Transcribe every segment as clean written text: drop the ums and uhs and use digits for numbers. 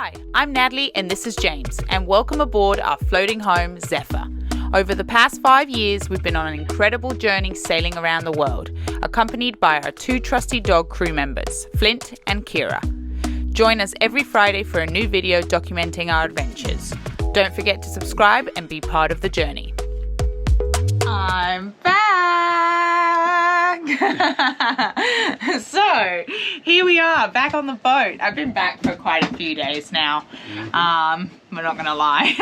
Hi, I'm Natalie and this is James, and welcome aboard our floating home, Zephyr. Over the past 5 years, we've been on an incredible journey sailing around the world, accompanied by our two trusty dog crew members, Flint and Kira. Join us every Friday for a new video documenting our adventures. Don't forget to subscribe and be part of the journey. I'm back! So, here we are, back on the boat. I've been back for quite a few days now. We're not gonna lie.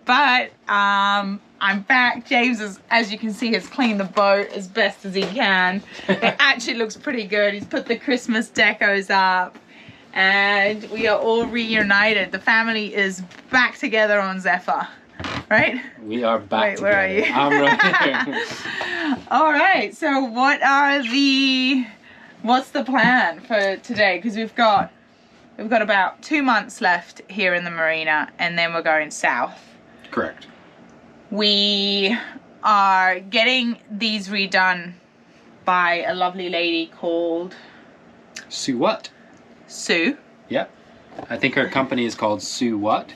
But, I'm back. James, as you can see, has cleaned the boat as best as he can. It actually looks pretty good. He's put the Christmas decos up. And we are all reunited. The family is back together on Zephyr. Right? We are back together. Where are you? I'm right here. All right, so what's the plan for today? Because we've got about 2 months left here in the marina, and then we're going south. Correct. We are getting these redone by a lovely lady called Sue what? Sue. Yep. I think her company is called Sue what?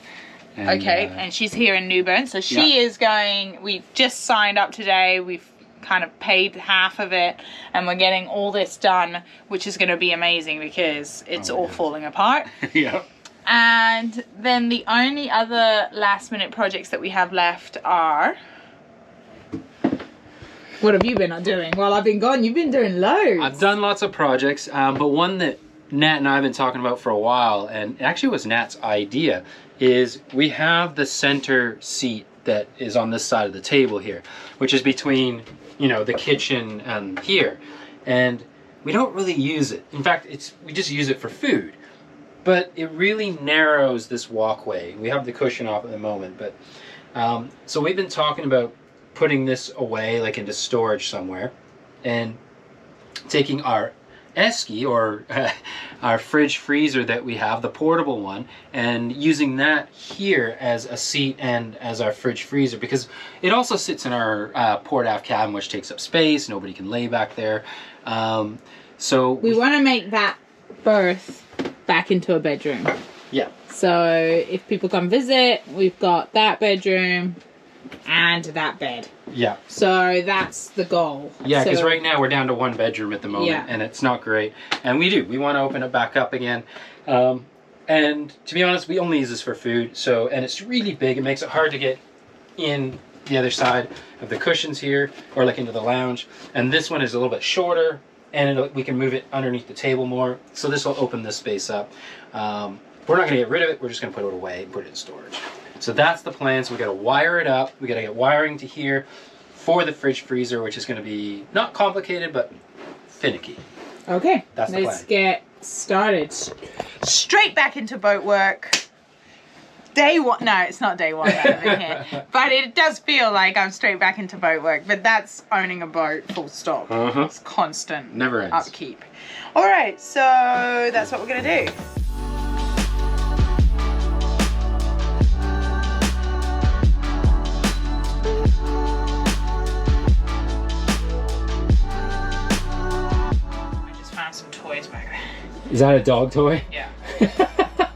And, okay, and she's here in Newburn, so she is going. We just signed up today. We've kind of paid half of it, and we're getting all this done, which is going to be amazing because it's all falling apart. Yeah. And then the only other last minute projects that we have left are... What have you been doing while I've been gone? You've been doing loads. I've done lots of projects, but one that Nat and I have been talking about for a while, and it actually was Nat's idea, is we have the center seat that is on this side of the table here, which is between, you know, the kitchen and here. And we don't really use it. In fact, we just use it for food. But it really narrows this walkway. We have the cushion off at the moment, but so we've been talking about putting this away, like into storage somewhere, and taking our esky, or our fridge freezer that we have, the portable one, and using that here as a seat and as our fridge freezer, because it also sits in our port aft cabin, which takes up space. Nobody can lay back there. So we want to make that berth back into a bedroom. Yeah. So if people come visit, we've got that bedroom and that bed. Yeah. So that's the goal. Yeah, because right now we're down to one bedroom at the moment, and it's not great. And we want to open it back up again. And to be honest, we only use this for food. So, and it's really big. It makes it hard to get in the other side of the cushions here, or like into the lounge. And this one is a little bit shorter, and we can move it underneath the table more. So this will open this space up. We're not going to get rid of it. We're just going to put it away and put it in storage. So that's the plan. So we got to wire it up. We got to get wiring to here for the fridge freezer, which is going to be not complicated, but finicky. Okay, that's the plan. Let's get started. Straight back into boat work. Day one. No, it's not day one over here. But it does feel like I'm straight back into boat work. But that's owning a boat, full stop. It's constant. Never ends. Upkeep. All right, so that's what we're going to do. Is that a dog toy? Yeah.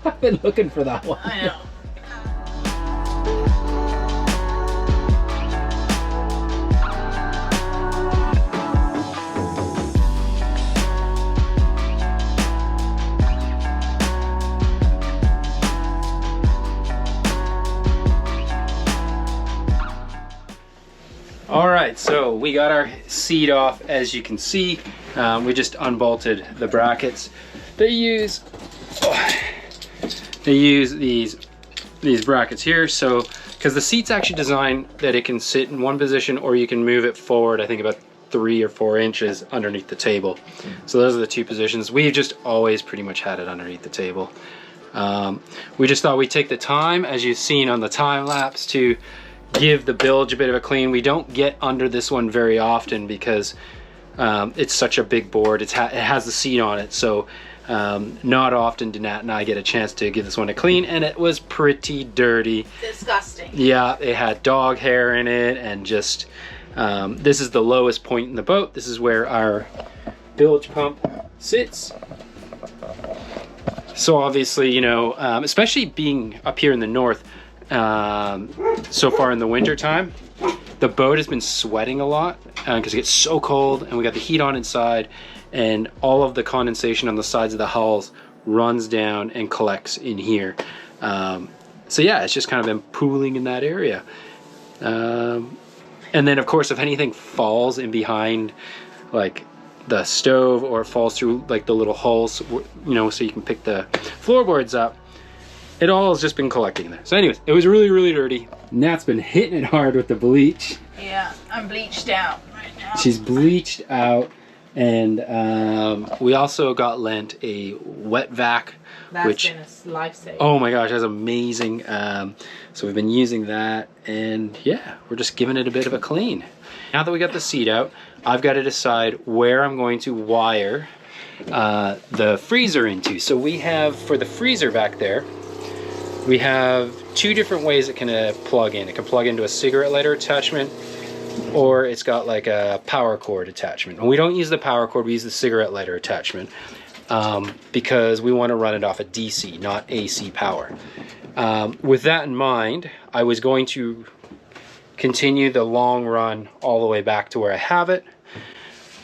I've been looking for that one. I know. All right, so we got our seat off, as you can see. We just unbolted the brackets. They use these brackets here, so because the seat's actually designed that it can sit in one position, or you can move it forward, I think about 3 or 4 inches underneath the table. So those are the two positions. We've just always pretty much had it underneath the table. We just thought we'd take the time, as you've seen on the time lapse, to give the bilge a bit of a clean. We don't get under this one very often because it's such a big board. It has the seat on it, so not often do Nat and I get a chance to give this one a clean, and it was pretty dirty. Disgusting. Yeah, it had dog hair in it, and just this is the lowest point in the boat. This is where our bilge pump sits. So obviously, you know, especially being up here in the north, so far in the winter time, the boat has been sweating a lot because it gets so cold, and we got the heat on inside, and all of the condensation on the sides of the hulls runs down and collects in here. So yeah, it's just kind of been pooling in that area. And then of course, if anything falls in behind like the stove, or falls through like the little holes, you know, so you can pick the floorboards up, it all has just been collecting there. So anyways, it was really, really dirty. Nat's been hitting it hard with the bleach. Yeah, I'm bleached out right now. She's bleached out. And we also got lent a wet vac. That's been a lifesaver. Oh my gosh, that's amazing. So we've been using that, and yeah, we're just giving it a bit of a clean. Now that we got the seat out, I've got to decide where I'm going to wire the freezer into. So we have, for the freezer back there, we have two different ways it can plug in. It can plug into a cigarette lighter attachment, or it's got like a power cord attachment. And we don't use the power cord, we use the cigarette lighter attachment because we want to run it off of DC, not AC power. With that in mind, I was going to continue the long run all the way back to where I have it.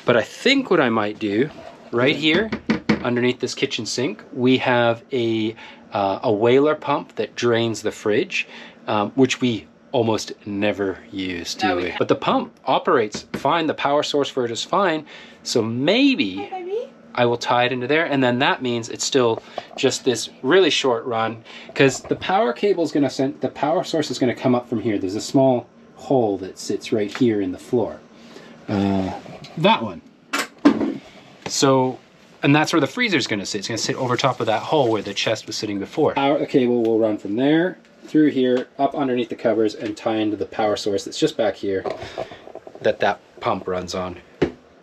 But I think what I might do, right here, underneath this kitchen sink, we have a whaler pump that drains the fridge, which we almost never use, do we? But the pump operates fine, the power source for it is fine, so maybe I will tie it into there, and then that means it's still just this really short run, because the power cable is going to send, the power source is going to come up from here. There's a small hole that sits right here in the floor. That one. So, and that's where the freezer is going to sit. It's going to sit over top of that hole where the chest was sitting before. Our cable will run from there through here, up underneath the covers, and tie into the power source that's just back here that pump runs on.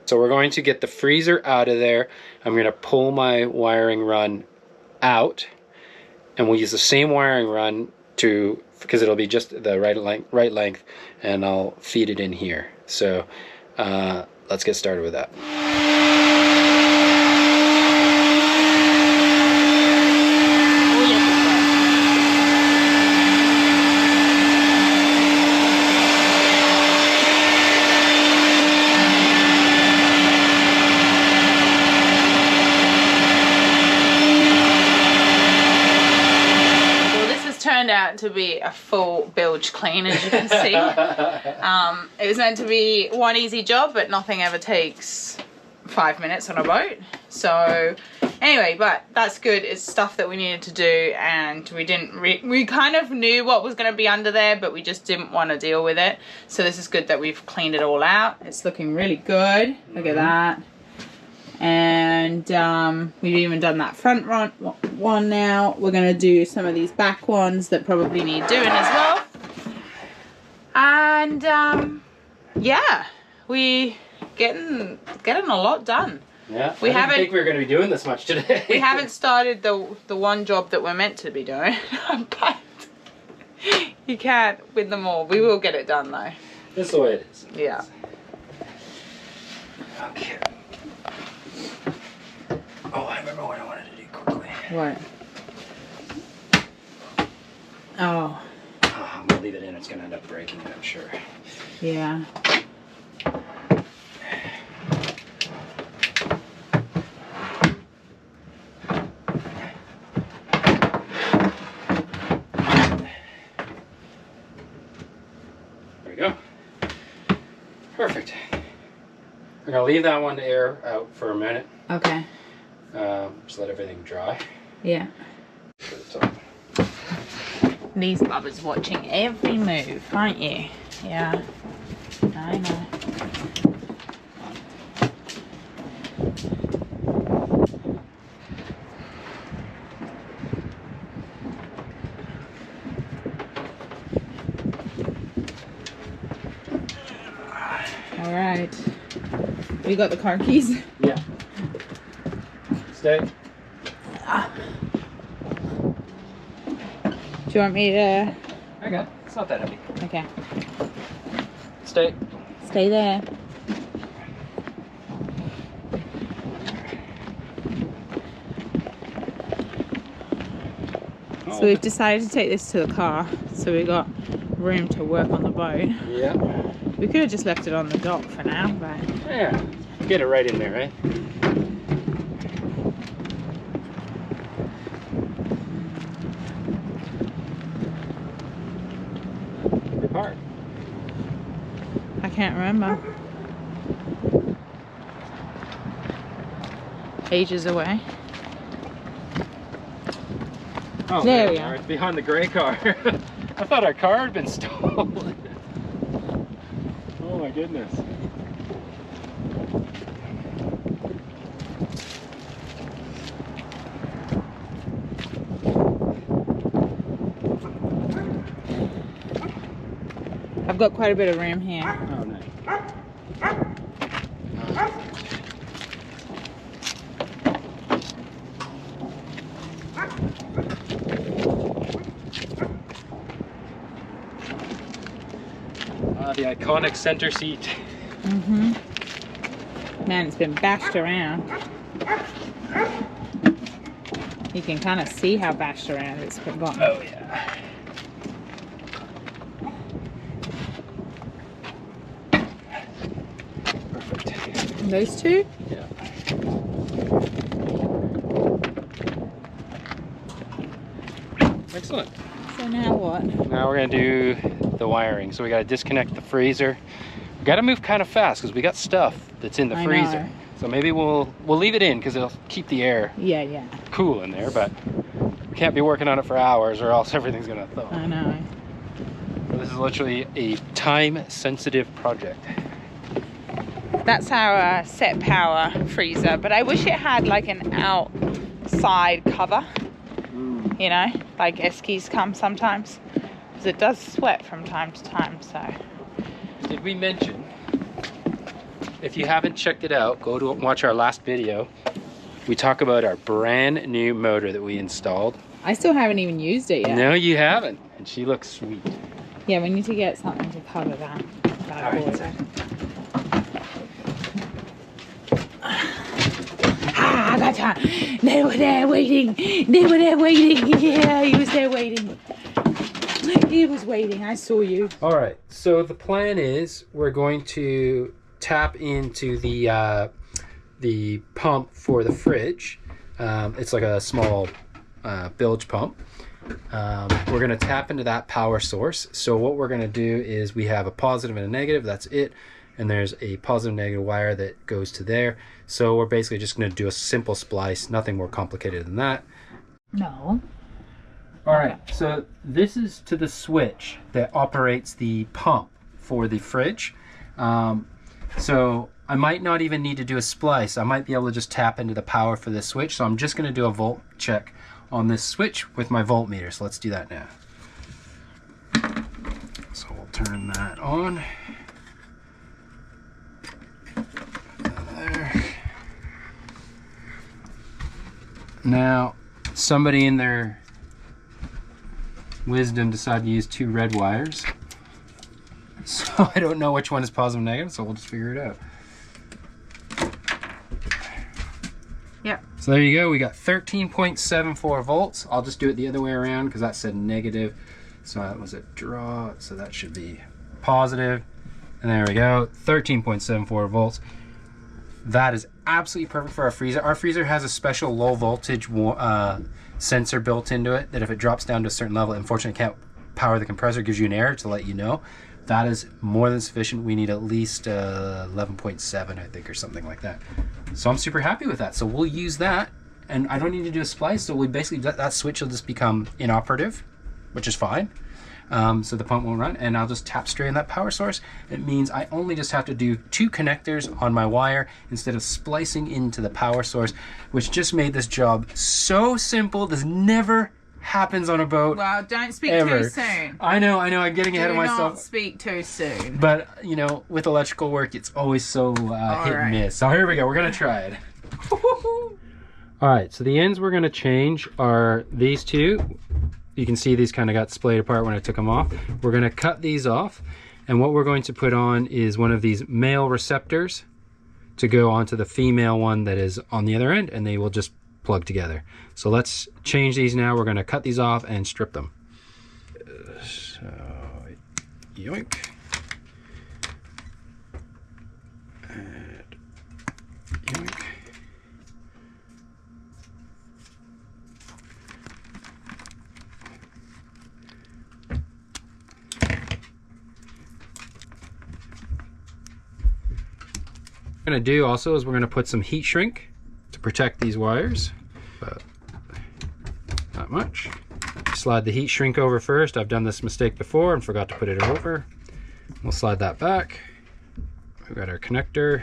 So we're going to get the freezer out of there. I'm going to pull my wiring run out, and we'll use the same wiring run because it'll be just the right length, and I'll feed it in here. So let's get started with that. Out to be a full bilge clean, as you can see. It was meant to be one easy job, but nothing ever takes 5 minutes on a boat. So anyway, but that's good. It's stuff that we needed to do, and we kind of knew what was going to be under there, but we just didn't want to deal with it. So this is good that we've cleaned it all out. It's looking really good. Look at that. And we've even done that front one now. We're going to do some of these back ones that probably need doing as well. And yeah, we getting a lot done. Yeah, I didn't think we were going to be doing this much today. We haven't started the one job that we're meant to be doing, but you can't win them all. We will get it done though. That's the way it is. Yeah. Okay. Oh, I remember what I wanted to do quickly. What? Oh. I'm going to leave it in. It's going to end up breaking it, I'm sure. Yeah. There we go. Perfect. I'm going to leave that one to air out for a minute. Okay. Just let everything dry. Yeah. These bubbers watching every move, aren't you? Yeah. I know. All right. We got the car keys? Yeah. Stay. Do you want me to? I got it. It's not that heavy. Okay. Stay. Stay there. So we've decided to take this to the car, so we got room to work on the boat. Yeah. We could have just left it on the dock for now, but yeah, get it right in there, right? Good part. I can't remember. Ages away. Oh, there we are. It's behind the gray car. I thought our car had been stolen. Oh my goodness. I've got quite a bit of room here. Oh, nice. The iconic center seat. Mm-hmm. Man, it's been bashed around. You can kind of see how bashed around it's been gone. Oh yeah. Perfect. Those two? Yeah. Excellent. So now what? Now we're gonna do the wiring. So we gotta disconnect the freezer. We gotta move kind of fast because we got stuff that's in the freezer. Know. So maybe we'll leave it in because it'll keep the air Yeah. cool in there, but we can't be working on it for hours or else everything's gonna thaw. I know. So this is literally a time-sensitive project. That's our set power freezer, but I wish it had like an outside cover. You know, like Eskies come sometimes, because it does sweat from time to time. So Did we mention, if you haven't checked it out, go to watch our last video. We talk about our brand new motor that we installed. I still haven't even used it yet. No, you haven't, and she looks sweet. Yeah, we need to get something to cover that. I gotcha. They were there waiting. They were there waiting. Yeah, he was there waiting. He was waiting. I saw you. All right. So the plan is we're going to tap into the pump for the fridge. It's like a small bilge pump. We're going to tap into that power source. So what we're going to do is we have a positive and a negative. That's it. And there's a positive negative wire that goes to there. So we're basically just going to do a simple splice, nothing more complicated than that. No. All right, so this is to the switch that operates the pump for the fridge. So I might not even need to do a splice. I might be able to just tap into the power for this switch. So I'm just going to do a volt check on this switch with my voltmeter. So let's do that now. So we'll turn that on. There. Now, somebody in their wisdom decided to use 2 red wires. So I don't know which one is positive and negative, so we'll just figure it out. Yep. So there you go, we got 13.74 volts. I'll just do it the other way around because that said negative. So that was a draw, so that should be positive. And there we go, 13.74 volts. That is absolutely perfect for our freezer. Our freezer has a special low voltage sensor built into it that if it drops down to a certain level, unfortunately can't power the compressor, gives you an error to let you know. That is more than sufficient. We need at least 11.7, I think, or something like that. So I'm super happy with that. So we'll use that, and I don't need to do a splice. So we basically, that switch will just become inoperative, which is fine. So the pump won't run, and I'll just tap straight in that power source. It means I only just have to do 2 connectors on my wire instead of splicing into the power source, which just made this job so simple. This never happens on a boat. Well, don't speak ever. too soon. I know, I'm getting ahead of myself. Do not speak too soon. But, you know, with electrical work, it's always so hit and miss. So here we go, we're gonna try it. All right, so the ends we're gonna change are these 2. You can see these kind of got splayed apart when I took them off. We're going to cut these off, and what we're going to put on is one of these male receptors to go onto the female one that is on the other end, and they will just plug together. So let's change these now. We're going to cut these off and strip them. So, yoink. And yoink. What we're going to do also is we're going to put some heat shrink to protect these wires, but not much. Slide the heat shrink over first. I've done this mistake before and forgot to put it over. We'll slide that back. We've got our connector.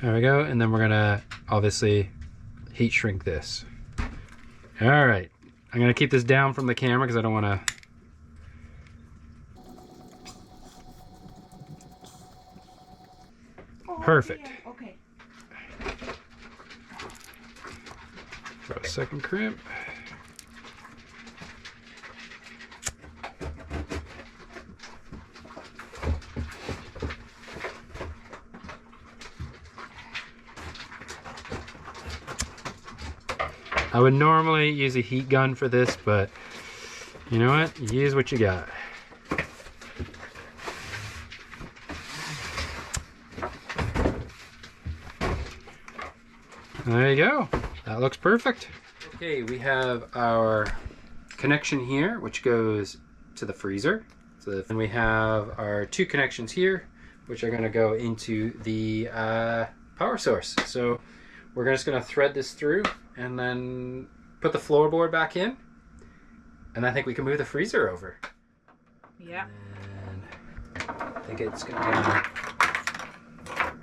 There we go, and then we're gonna obviously heat shrink this. All right, I'm gonna keep this down from the camera because I don't want to. Perfect. Yeah, okay. Throw a second crimp. I would normally use a heat gun for this, but you know what? Use what you got. There you go. That looks perfect. Okay, we have our connection here, which goes to the freezer. So then we have our two connections here, which are going to go into the power source. So we're just going to thread this through and then put the floorboard back in. And I think we can move the freezer over. Yeah. And I think it's going to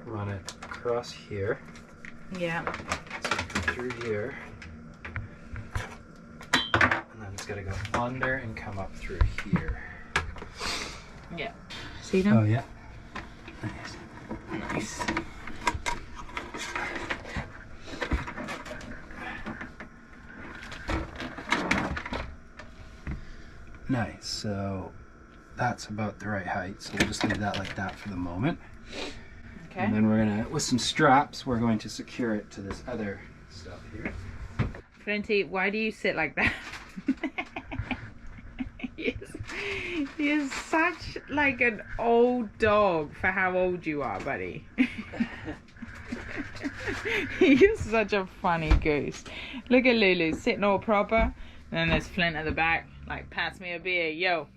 run it across here. Yeah. So through here. And then it's got to go under and come up through here. Yeah. See them? Oh, yeah. Nice. Nice. Nice. So that's about the right height. So we'll just leave that like that for the moment. Okay. And then we're gonna, with some straps, we're going to secure it to this other stuff here. Flinty, why do you sit like that? You're such like an old dog for how old you are, buddy. You're such a funny goose. Look at Lulu sitting all proper, and then there's Flint at the back, like, pass me a beer, yo.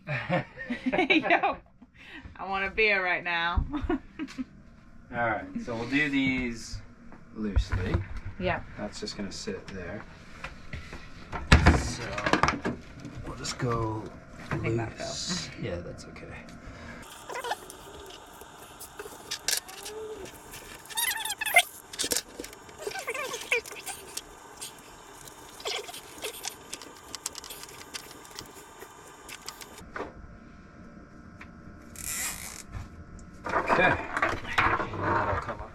Yo, I want a beer right now. Alright, so we'll do these loosely. Yeah. That's just going to sit there. So we'll just go loose. Yeah, that's okay. Okay. That'll come up.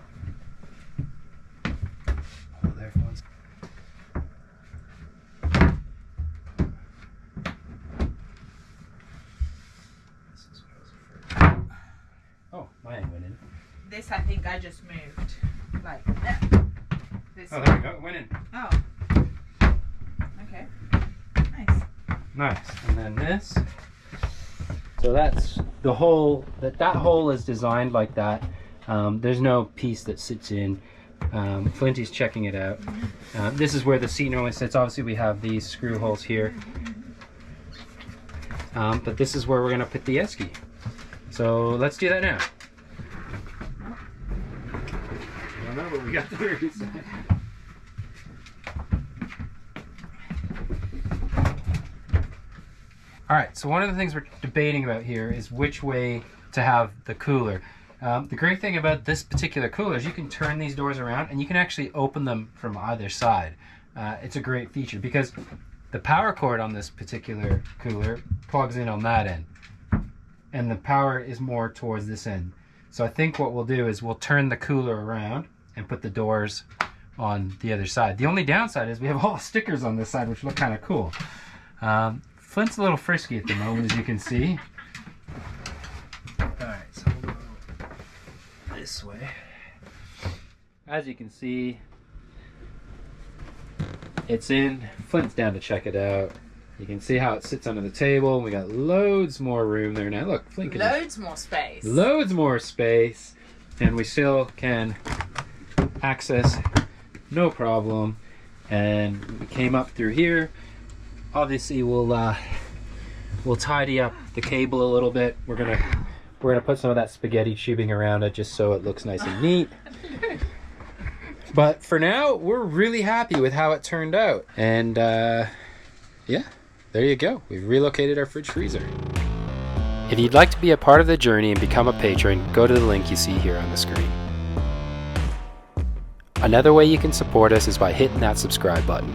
Oh, there for once. This is what I was afraid of. Oh, mine went in. This, I think I just moved. Like, this. Oh, there we go. It went in. Oh. Okay. Nice. Nice. And then this. So that's the hole. That hole is designed like that. There's no piece that sits in. Flinty's checking it out. This is where the seat normally sits. Obviously we have these screw holes here. But this is where we're going to put the esky. So let's do that now. I don't know, but we got the very side. Alright, so one of the things we're debating about here is which way to have the cooler. The great thing about this particular cooler is you can turn these doors around and you can actually open them from either side. It's a great feature because the power cord on this particular cooler plugs in on that end. And the power is more towards this end. So I think what we'll do is we'll turn the cooler around and put the doors on the other side. The only downside is we have all the stickers on this side which look kind of cool. Flint's a little frisky at the moment, as you can see. Alright, so we'll go this way. As you can see, it's in. Flint's down to check it out. You can see how it sits under the table. We got loads more room there now. Look, Flint can loads more space. Loads more space. And we still can access no problem. And we came up through here. Obviously we'll tidy up the cable a little bit. We're gonna put some of that spaghetti tubing around it just so it looks nice and neat. But for now, we're really happy with how it turned out. And yeah, there you go. We've relocated our fridge freezer. If you'd like to be a part of the journey and become a patron, go to the link you see here on the screen. Another way you can support us is by hitting that subscribe button.